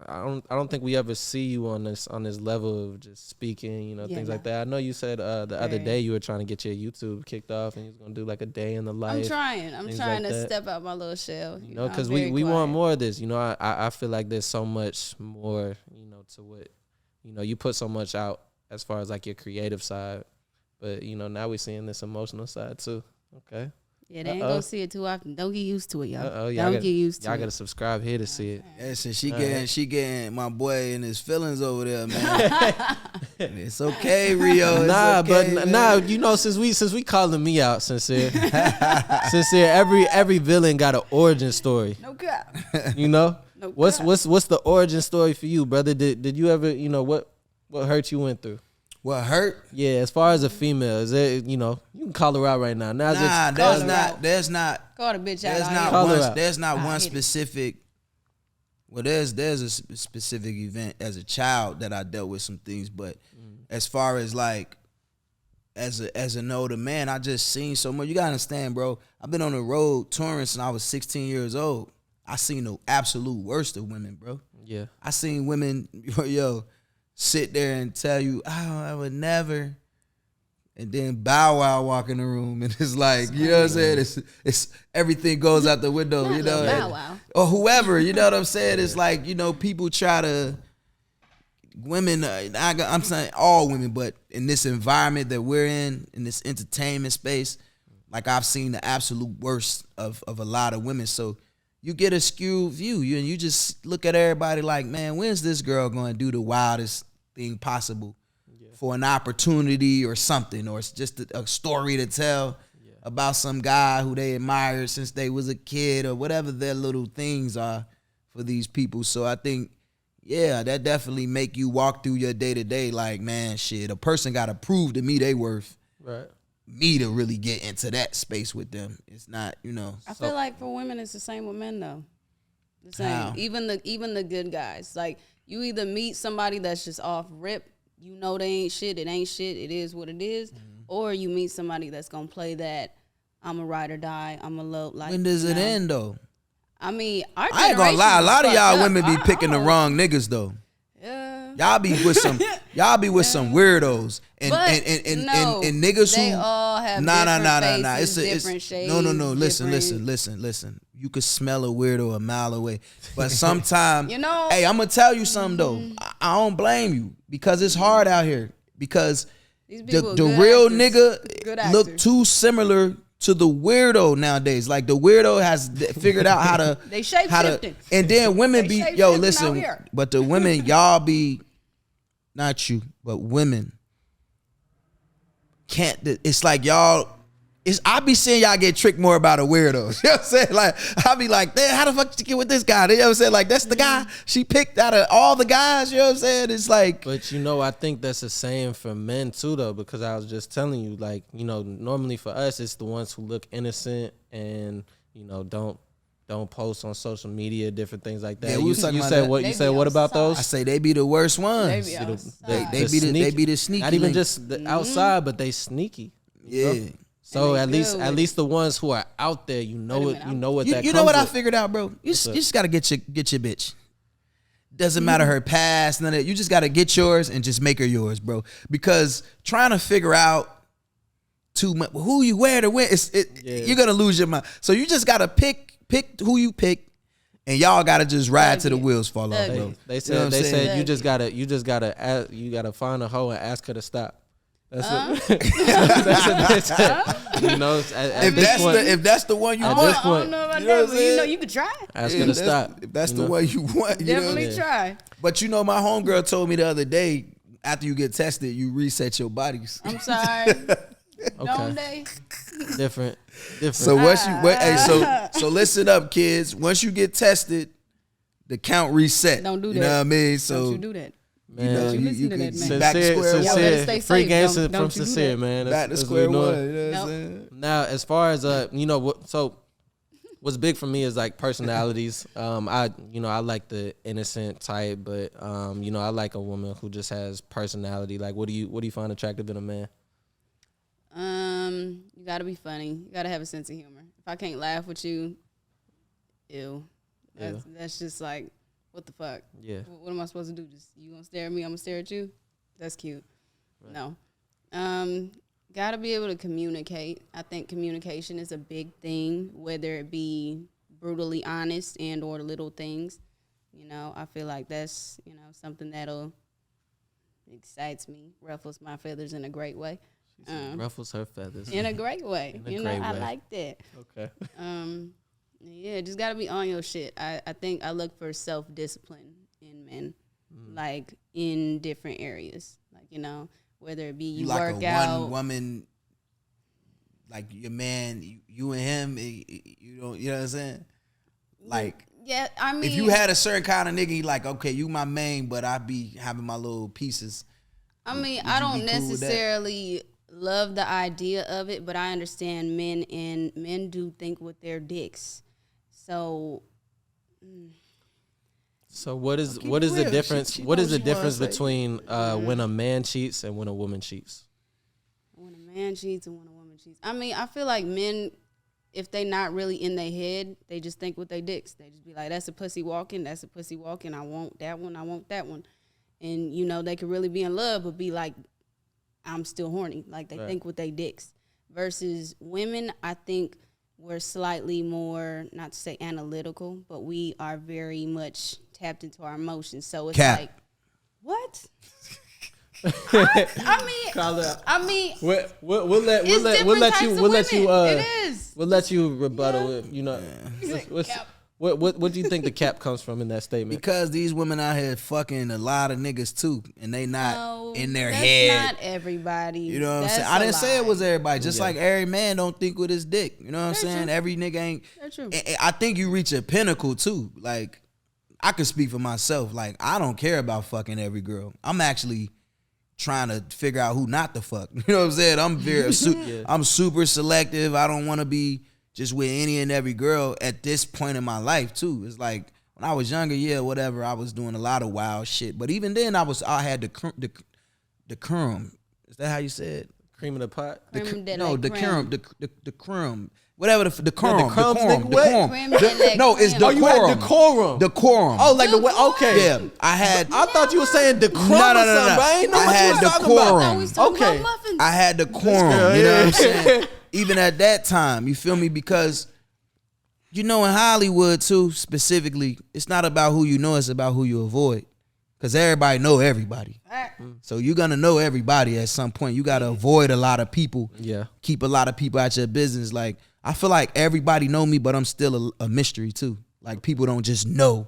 I don't think we ever see you on this level of just speaking. Things like that. I know you said the other day you were trying to get your YouTube kicked off and you was gonna do like a day in the life. I'm trying to step out my little shell. Because we want more of this. I feel like there's so much more. To what you put so much out as far as like your creative side, but now we're seeing this emotional side too. Okay. Yeah, they ain't gonna see it too often. Don't get used to it, y'all. Don't get used to it. Y'all gotta subscribe here to see it. Yeah, so she getting my boy in his feelings over there, man. It's okay, Rio. It's okay, but since we calling me out, sincere, every villain got an origin story. No cap. No what's the origin story for you, brother? Did you ever what hurt you went through? What hurt? Yeah, as far as a female, is it you can call her out right now. There's not. Call the bitch out. There's not one specific. Well, there's a specific event as a child that I dealt with some things, but as far as like as an older man, I just seen so much. You gotta understand, bro. I've been on the road touring since I was 16 years old. I seen the absolute worst of women, bro. Yeah, I seen women, sit there and tell you, oh, I would never, and then Bow Wow walk in the room, and it's like, you know what I'm saying? It's everything goes out the window, Bow Wow. Or whoever, you know what I'm saying? It's like, people try to, women, I'm saying all women, but in this environment that we're in this entertainment space, like I've seen the absolute worst of a lot of women. So you get a skewed view, and you just look at everybody like, man, when's this girl going to do the wildest thing possible for an opportunity or something, or it's just a story to tell about some guy who they admired since they was a kid, or whatever their little things are for these people. So I think, that definitely make you walk through your day-to-day like, man, shit, a person got to prove to me they worth me to really get into that space with them. It's not, I feel like for women it's the same with men though. The same. How? Even the good guys. Like you either meet somebody that's just off rip, they ain't shit, it ain't shit, it is what it is, or you meet somebody that's gonna play that I'm a ride or die, I'm a low like. When does it end though? I mean, I ain't gonna lie, a lot of y'all women be picking the wrong niggas though. Yeah. Y'all be with some some weirdos and niggas they who all have faces, different shades. No. Listen. You could smell a weirdo a mile away. But sometimes hey, I'm gonna tell you something though. I don't blame you because it's hard out here. Because the real nigga look too similar to the weirdo nowadays. Like the weirdo has figured out how to they shape shifting. And then women be listen, but the women y'all be not you, but women can't. It's like y'all. I be seeing y'all get tricked more about a weirdo. You know what I'm saying? Like I be like, man, how the fuck did you get with this guy? You know what I'm saying? Like that's the guy she picked out of all the guys. You know what I'm saying? It's like, but I think that's the same for men too, though, because I was just telling you, like, normally for us, it's the ones who look innocent and don't post on social media, different things like that. Yeah, you said what? You said what about those? I say they be the worst ones. They be the sneaky. Not even just the outside, but they sneaky. Yeah. So at least the ones who are out there, you know what that. You know what I figured out, bro? You just gotta get your bitch. Doesn't matter her past, none of that. You just gotta get yours and just make her yours, bro. Because trying to figure out too much who you wear to win, you're gonna lose your mind. So you just gotta pick who you pick, and y'all gotta just ride till the wheels fall off, bro. They said you just gotta find a hoe and ask her to stop. That's what they said. If that's the one you want, I don't know about that, but you could try. Ask her to stop. If that's the one you want, definitely try. But my homegirl told me the other day, after you get tested, you reset your bodies. I'm sorry. Okay. Different. So once so listen up, kids. Once you get tested, the count reset. Don't do that. You know what I mean? So don't you do that. Man, you listen to can that, man. be back to square one. Y'all better stay Free safe. games Don't from you do Sincere, that. man. Back to That's square what we one. doing. You know what I'm Nope. saying? Now, as far as so what's big for me is like personalities. I like the innocent type, but I like a woman who just has personality. Like, what do you find attractive in a man? You gotta be funny. You gotta have a sense of humor. If I can't laugh with you, ew. That's just like, what the fuck? Yeah. What am I supposed to do? Just you gonna stare at me? I'm gonna stare at you? That's cute. Right. No. Gotta be able to communicate. I think communication is a big thing, whether it be brutally honest and or little things. I feel like that's, something that'll excites me, ruffles my feathers in a great way. Ruffles her feathers. In a great way. I like that. Okay. Yeah, just gotta be on your shit. I think I look for self-discipline in men, like in different areas. Like, whether it be you like work a out. one woman, like your man, you and him, you know what I'm saying? Like, yeah, I mean, if you had a certain kind of nigga, you like, okay, you my main, but I be having my little pieces. I mean, would I you don't be cool with that? necessarily love the idea of it, but I understand men, and men do think with their dicks. So what is keep the it real. difference? She What know is the what she wanna difference say. between when a man cheats and when a woman cheats? when a man cheats and when a woman cheats, I mean, I feel like men, if they not really in their head, they just think with their dicks. They just be like, that's a pussy walking, that's a pussy walking. I want that one, I want that one. And, they could really be in love, but be like, I'm still horny. Like, they think with their dicks. Versus women, I think we're slightly more, not to say analytical, but we are very much tapped into our emotions. So it's Cap. like, what? I mean, We'll let you rebuttal it. What do you think the cap comes from in that statement? Because these women out here fucking a lot of niggas too, and they not in their that's head. not everybody. You know what I'm That's saying? I didn't say it lie. was everybody. Just like every man don't think with his dick. You know what I'm saying? true. Every nigga ain't. That's true. I think you reach a pinnacle too. Like, I could speak for myself. Like, I don't care about fucking every girl. I'm actually trying to figure out who not to fuck. You know what I'm saying? I'm I'm super selective. I don't want to be just with any and every girl at this point in my life too. It's like when I was younger, whatever. I was doing a lot of wild shit. But even then, I had the crumb. Is that how you said? Cream in the pot. The The crumb. Whatever the quorum. the crumbs, nigga, what? No, it's Oh, you had decorum. decorum. Decorum. Oh, like the way. Okay. Yeah, I thought you were saying decorum No. or something. I ain't know I what had you was talking decorum. about. Okay. I had decorum. You know what I'm saying? Even at that time, you feel me? Because in Hollywood too, specifically, it's not about who you know, it's about who you avoid. Because everybody know everybody. So you're going to know everybody at some point. You got to avoid a lot of people. Yeah. Keep a lot of people out your business. Like, I feel like everybody know me, but I'm still a mystery too. Like, people don't just know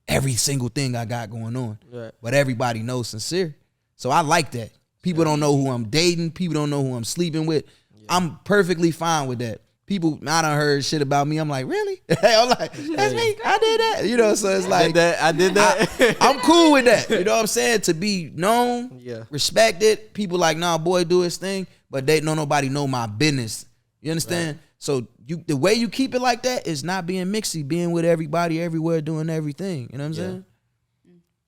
every single thing I got going on. Right. But everybody knows Sincere. So I like that. People don't know who I'm dating. People don't know who I'm sleeping with. Yeah. I'm perfectly fine with that. People, I done heard shit about me. I'm like, really? I'm like, that's me. I did that. So it's like, I did that. I'm cool with that. You know what I'm saying? To be known, respected. People like, nah, boy, do his thing. But nobody know my business. You understand? Right. So the way you keep it like that is not being mixy, being with everybody, everywhere, doing everything. You know what I'm saying?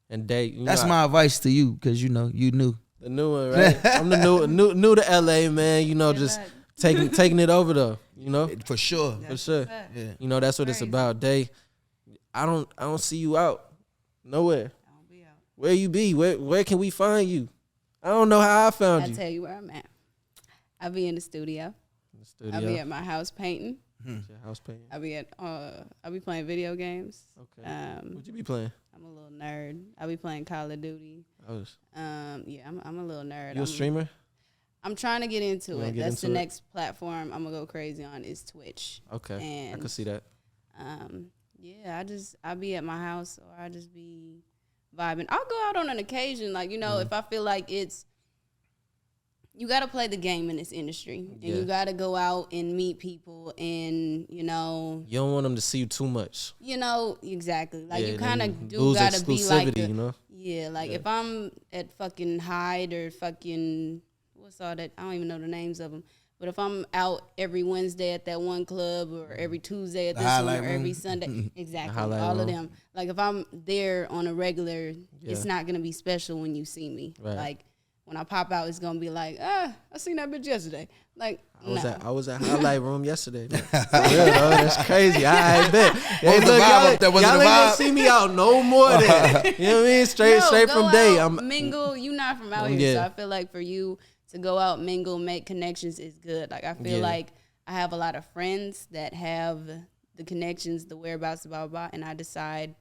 And date. That's my advice to you, because you knew. The new one, right? I'm the new to LA, man. Just taking it over though. For sure. For sure. Yeah. That's what it's about. Day. I don't see you out. Nowhere. I don't be out. Where you be? Where can we find you? I don't know how I found you. I'll tell you where I'm at. I'll be in the studio. I'll be at my house painting. Your house painting. I'll be playing video games. Okay. What you be playing? I'm a little nerd. I'll be playing Call of Duty. I'm a little nerd. You a streamer? I'm trying to get into it. That's the next platform I'm gonna go crazy on is Twitch. Okay. And I can see that. I'll be at my house, or I'll just be vibing. I'll go out on an occasion, like if I feel like it's you got to play the game in this industry, and you got to go out and meet people, and you don't want them to see you too much. Exactly. Like you kind of do got to be like if I'm at fucking Hyde or fucking what's all that? I don't even know the names of them. But if I'm out every Wednesday at that one club, or every Tuesday at this one, or every Sunday, exactly, all of them. Like if I'm there on a regular, it's not gonna be special when you see me. Right. Like when I pop out, it's gonna be like, I seen that bitch yesterday. Like I was at Highlight Room yesterday. That's crazy. I bet. Hey, look, y'all ain't gonna see me out no more. Then you know what I mean? Straight from day. I'm mingle. You not from out here, so I feel like for you to go out, mingle, make connections is good. Like I feel like I have a lot of friends that have the connections, the whereabouts, blah, blah, blah, and I decide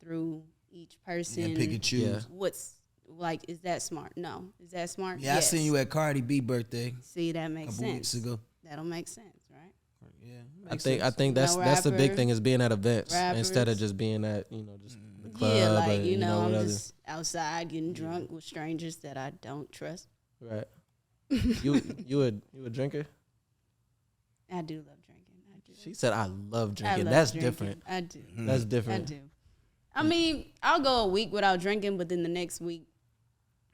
through each person and pick and choose. What's like, is that smart? No. Is that smart? Yeah, yes. I seen you at Cardi B birthday. See, that makes sense. Weeks ago. That'll make sense, right? Yeah. I think that's the big thing is being at events instead of just being at just the club. Yeah, like I'm just outside getting drunk with strangers that I don't trust. Right. You a drinker? I do love drinking. I do. She said I love drinking. That's different. I do. That's different. I do. I mean, I'll go a week without drinking, but then the next week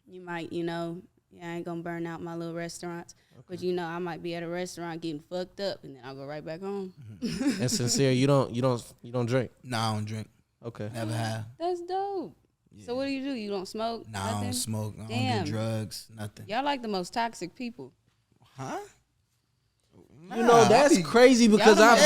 you might, I ain't gonna burn out my little restaurants. Okay. But I might be at a restaurant getting fucked up, and then I'll go right back home. And Sincere, you don't drink? No, I don't drink. Okay. Never have. That's dope. Yeah. So what do? You don't smoke? No, I don't smoke. I don't do drugs. Nothing. Y'all like the most toxic people. Huh? That's crazy because I've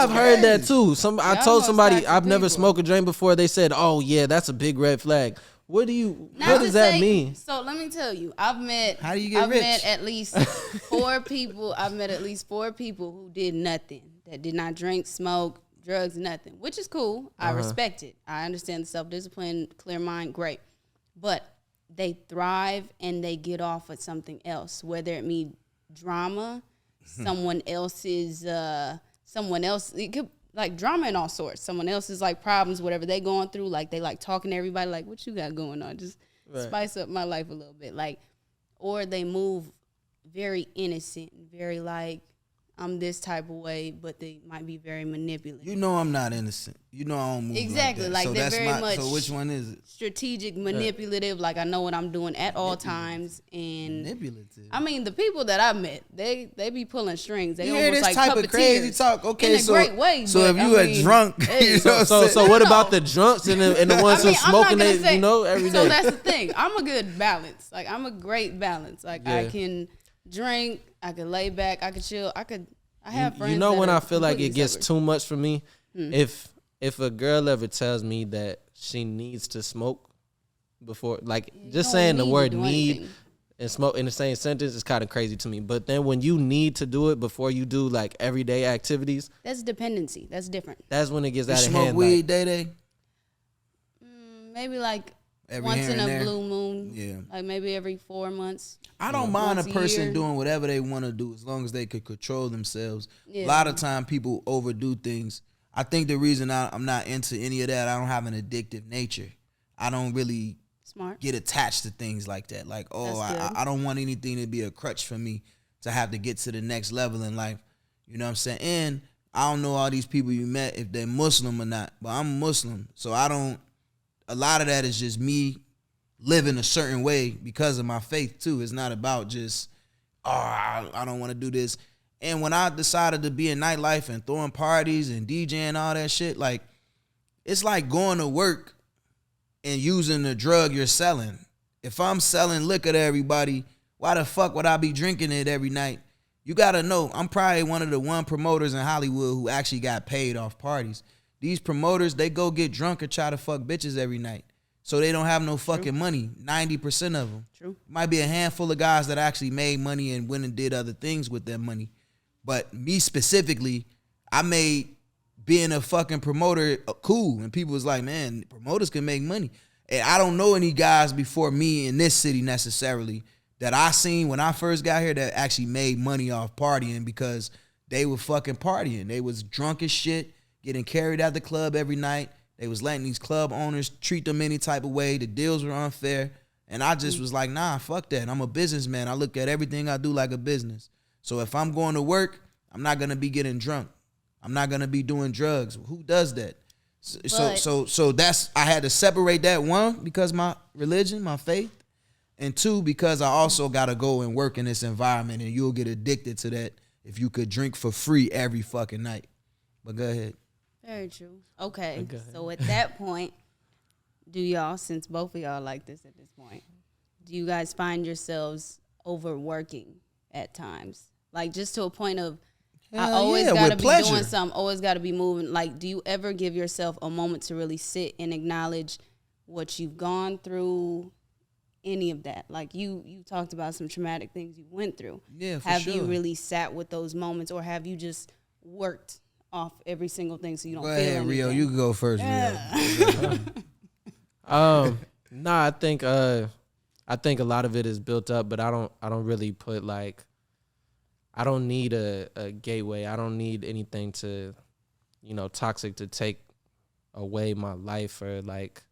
heard that too. I told somebody I've never smoked a joint before. They said, "Oh yeah, that's a big red flag." What does that mean? So let me tell you, I've met. How do you get rich? Met at least 4 people. I've met at least 4 people who did nothing, that did not drink, smoke, drugs, nothing, which is cool. I respect it. I understand the self-discipline, clear mind, great. But they thrive and they get off at something else, whether it mean drama, someone else's, it could, like drama in all sorts. Someone else's like problems, whatever they going through, like they like talking to everybody, like what you got going on? Just spice up my life a little bit. Like, or they move very innocent, very like, I'm this type of way, but they might be very manipulative. I'm not innocent. I don't move exactly like that. Like they're very much. So which one is it? Strategic, manipulative. Like I know what I'm doing at all times. And manipulative. I mean, the people that I met, they be pulling strings. They you almost hear this like type of crazy talk. Okay, in a great way. So if you a drunk, so what about the drunks and the ones who smoking? Every day. So that's the thing. I'm a good balance. Like I'm a great balance. Like I can drink. I could lay back. I could chill. I have friends. When I feel like it gets too much for me, if a girl ever tells me that she needs to smoke before, like just saying the word need and smoke in the same sentence is kind of crazy to me. But then when you need to do it before you do like everyday activities, that's dependency. That's different. That's when it gets out of hand. Smoke weed day. Maybe like once in a blue moon. Yeah. Like maybe every 4 months. I don't mind a person doing whatever they want to do as long as they could control themselves. Yeah. A lot of time people overdo things. I think the reason I'm not into any of that, I don't have an addictive nature. I don't really get attached to things like that. Like, I don't want anything to be a crutch for me to have to get to the next level in life. You know what I'm saying? And I don't know all these people you met, if they're Muslim or not, but I'm Muslim. So a lot of that is just me living a certain way because of my faith too. It's not about just, I don't want to do this. And when I decided to be in nightlife and throwing parties and DJing and all that shit, like, it's like going to work and using the drug you're selling. If I'm selling liquor to everybody, why the fuck would I be drinking it every night? You got to know, I'm probably one of the promoters in Hollywood who actually got paid off parties. These promoters, they go get drunk and try to fuck bitches every night. So they don't have no fucking money, 90% of them. True. Might be a handful of guys that actually made money and went and did other things with their money. But me specifically, I made being a fucking promoter cool. And people was like, man, promoters can make money. And I don't know any guys before me in this city necessarily that I seen when I first got here that actually made money off partying because they were fucking partying. They was drunk as shit, getting carried out the club every night. They was letting these club owners treat them any type of way. The deals were unfair. And I just was like, nah, fuck that. I'm a businessman. I look at everything I do like a business. So if I'm going to work, I'm not gonna be getting drunk. I'm not gonna be doing drugs. Who does that? So that's, I had to separate that, one, because my religion, my faith, and two, because I also gotta go and work in this environment, and you'll get addicted to that if you could drink for free every fucking night. But go ahead. Very true. Okay, so at that point, do y'all, since both of y'all like this at this point, do you guys find yourselves overworking at times? Like, just to a point of, I always gotta be doing something, always gotta be moving. Like, do you ever give yourself a moment to really sit and acknowledge what you've gone through? Any of that? Like, you talked about some traumatic things you went through. Yeah, for have sure. you really sat with those moments, or have you just worked off every single thing so you don't Go feel ahead, anything? Rio. You can go first, Rio. Nah, I think a lot of it is built up, but I don't really put, like, I don't need a gateway. I don't need anything to, toxic to take away my life, or like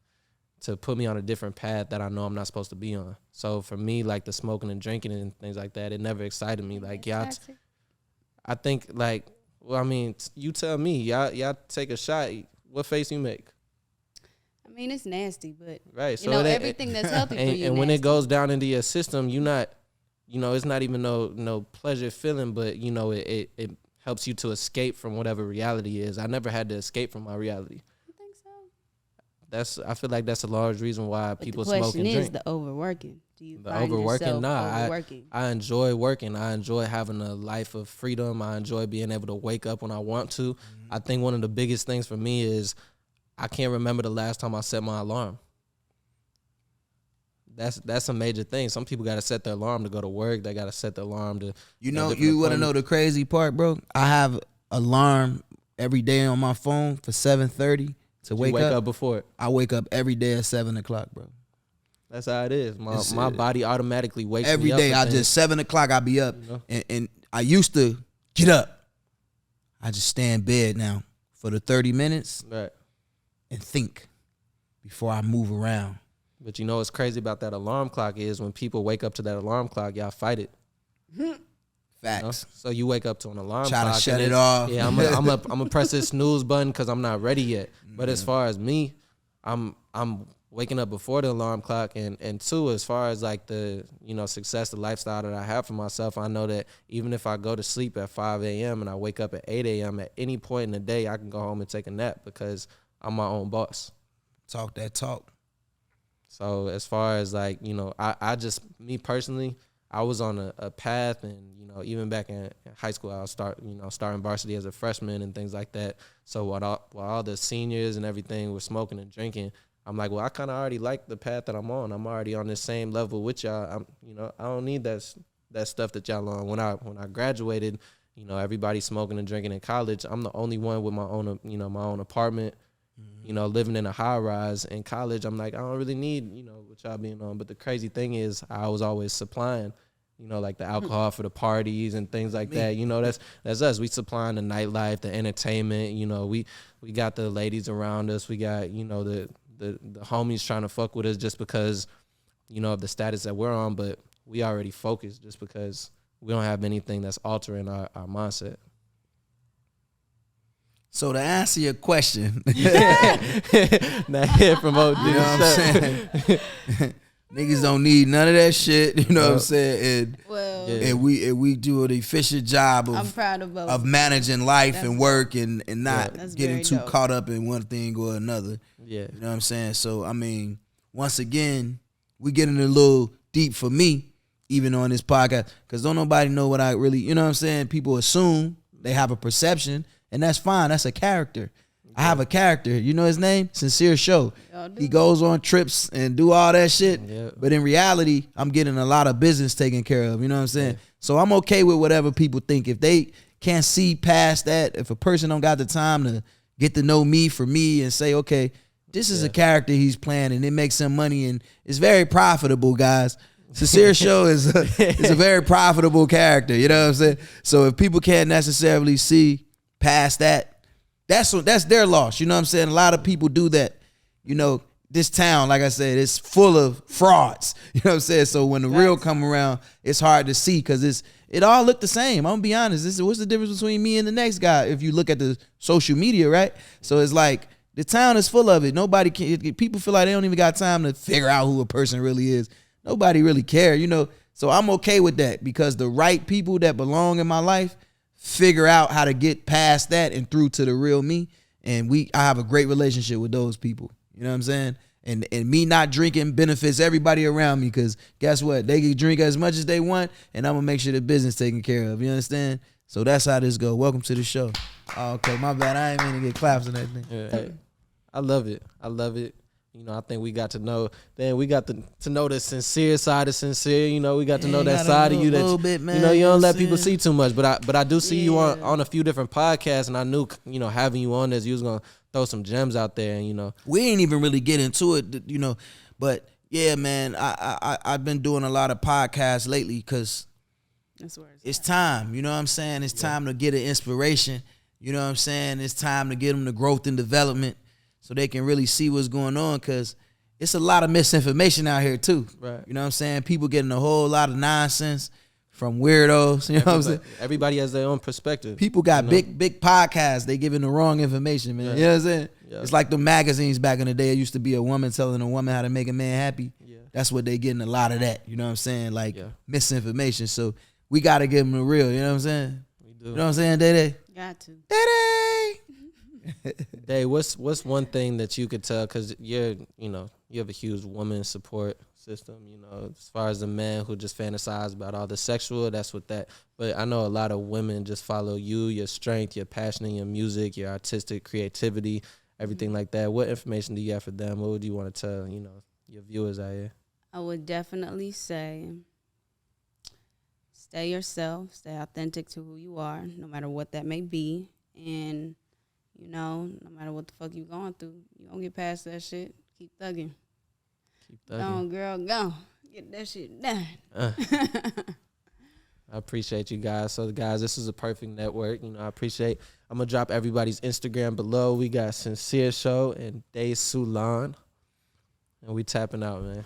to put me on a different path that I know I'm not supposed to be on. So for me, like the smoking and drinking and things like that, it never excited me. Like, I think, like, well, I mean, you tell me, y'all take a shot. What face you make? I mean, it's nasty, but right. So everything that's healthy for you. And when nasty. it goes down into your system, you're not, it's not even no pleasure feeling, but it helps you to escape from whatever reality is. I never had to escape from my reality. You think so? I feel like that's a large reason why people smoke and drink. The question is the overworking. Do you find yourself overworking? I enjoy working. I enjoy having a life of freedom. I enjoy being able to wake up when I want to. I think one of the biggest things for me is I can't remember the last time I set my alarm. That's a major thing. Some people got to set their alarm to go to work. They got to set the alarm to. You want to know the crazy part, bro? I have alarm every day on my phone for 7:30 to wake up before it. I wake up every day at 7 o'clock, bro. That's how it is. My body automatically wakes me up. Every day, I just 7 o'clock I be up, and I used to get up. I just stay in bed now for the 30 minutes and think before I move around. But what's crazy about that alarm clock is when people wake up to that alarm clock, y'all fight it. Facts. So you wake up to an alarm Try clock. to shut it off. Yeah, I'm gonna press this snooze button because I'm not ready yet. But as far as me, I'm waking up before the alarm clock, and two, as far as like the success, the lifestyle that I have for myself, I know that even if I go to sleep at 5 a.m. and I wake up at 8 a.m. at any point in the day, I can go home and take a nap because I'm my own boss. Talk that talk. So as far as like, I just, me personally, I was on a path, and, even back in high school, I was starting varsity as a freshman and things like that. So while all the seniors and everything were smoking and drinking, I'm like, well, I kind of already like the path that I'm on. I'm already on the same level with y'all. I don't need that stuff that y'all on. When I graduated, everybody smoking and drinking in college. I'm the only one with my own, my own apartment. Living in a high rise. In college, I'm like, I don't really need, what y'all being on. But the crazy thing is, I was always supplying, like the alcohol for the parties and things like that. That's us. We supplying the nightlife, the entertainment. We got the ladies around us. We got, the homies trying to fuck with us just because, of the status that we're on. But we already focused just because we don't have anything that's altering our mindset. So to answer your question, not here promote, you know what I'm saying? Niggas don't need none of that shit. You know what I'm saying? And we do an efficient job I'm proud of both. of managing life and work and not That's getting too dope. caught up in one thing or another. Yeah. You know what I'm saying? So I mean, once again, we getting a little deep for me, even on this podcast, because don't nobody know what I really, you know what I'm saying? People assume they have a perception. And that's fine. That's a character. I have a character. You know his name? Sincere Show. He goes on trips and do all that shit. Yeah. But in reality, I'm getting a lot of business taken care of. You know what I'm saying? Yeah. So I'm okay with whatever people think. If they can't see past that, if a person don't got the time to get to know me for me and say, okay, this is a character he's playing and it makes some money and it's very profitable, guys. Sincere Show is a very profitable character. You know what I'm saying? So if people can't necessarily see past that, that's their loss. You know what I'm saying? A lot of people do that. this town, like I said, it's full of frauds. You know what I'm saying? So when the real come around, it's hard to see because it all look the same. I'm gonna be honest. What's the difference between me and the next guy if you look at the social media, right? So it's like the town is full of it. Nobody can. People feel like they don't even got time to figure out who a person really is. Nobody really care, you know. So I'm okay with that because the right people that belong in my life figure out how to get past that and through to the real me. And I have a great relationship with those people. You know what I'm saying? And me not drinking benefits everybody around me because guess what? They can drink as much as they want and I'm going to make sure the business taken care of. You understand? So that's how this go. Welcome to the show. Oh, okay, my bad. I ain't mean to get claps and everything. Yeah. I love it. I love it. You know, I think we got to know. Then we got to know the sincere side of sincere. You know, we got to know that side of you that bit, man, you know you don't let people see too much. But I do see you on a few different podcasts, and I knew, you know, having you on this, you was gonna throw some gems out there, and you know we ain't even really get into it, you know. But yeah, man, I've been doing a lot of podcasts lately because it's time. You know what I'm saying? It's time to get an inspiration. You know what I'm saying? It's time to get them the growth and development. So they can really see what's going on because it's a lot of misinformation out here too. Right. You know what I'm saying? People getting a whole lot of nonsense from weirdos. You know what I'm saying? Everybody has their own perspective. People got big podcasts. They giving the wrong information, man. Yeah. You know what I'm saying? Yeah. It's like the magazines back in the day. It used to be a woman telling a woman how to make a man happy. Yeah. That's what they getting a lot of that. You know what I'm saying? Like misinformation. So we got to give them the real. You know what I'm saying? We do. You know what I'm saying, Day? Got to. Day. Day, what's one thing that you could tell, because you have a huge woman support system, you know, as far as the men who just fantasize about all the sexual, that's what that, but I know a lot of women just follow you, your strength, your passion in your music, your artistic creativity, everything like that. What information do you have for them? What would you want to tell, you know, your viewers out here? I would definitely say stay yourself, stay authentic to who you are, no matter what that may be, and you know, no matter what the fuck you going through, you gonna get past that shit. Keep thugging. Go on, girl, go. Get that shit done. I appreciate you guys. So, guys, this is a perfect network. You know, I'm going to drop everybody's Instagram below. We got Sincere Show and Daysulan. And we tapping out, man.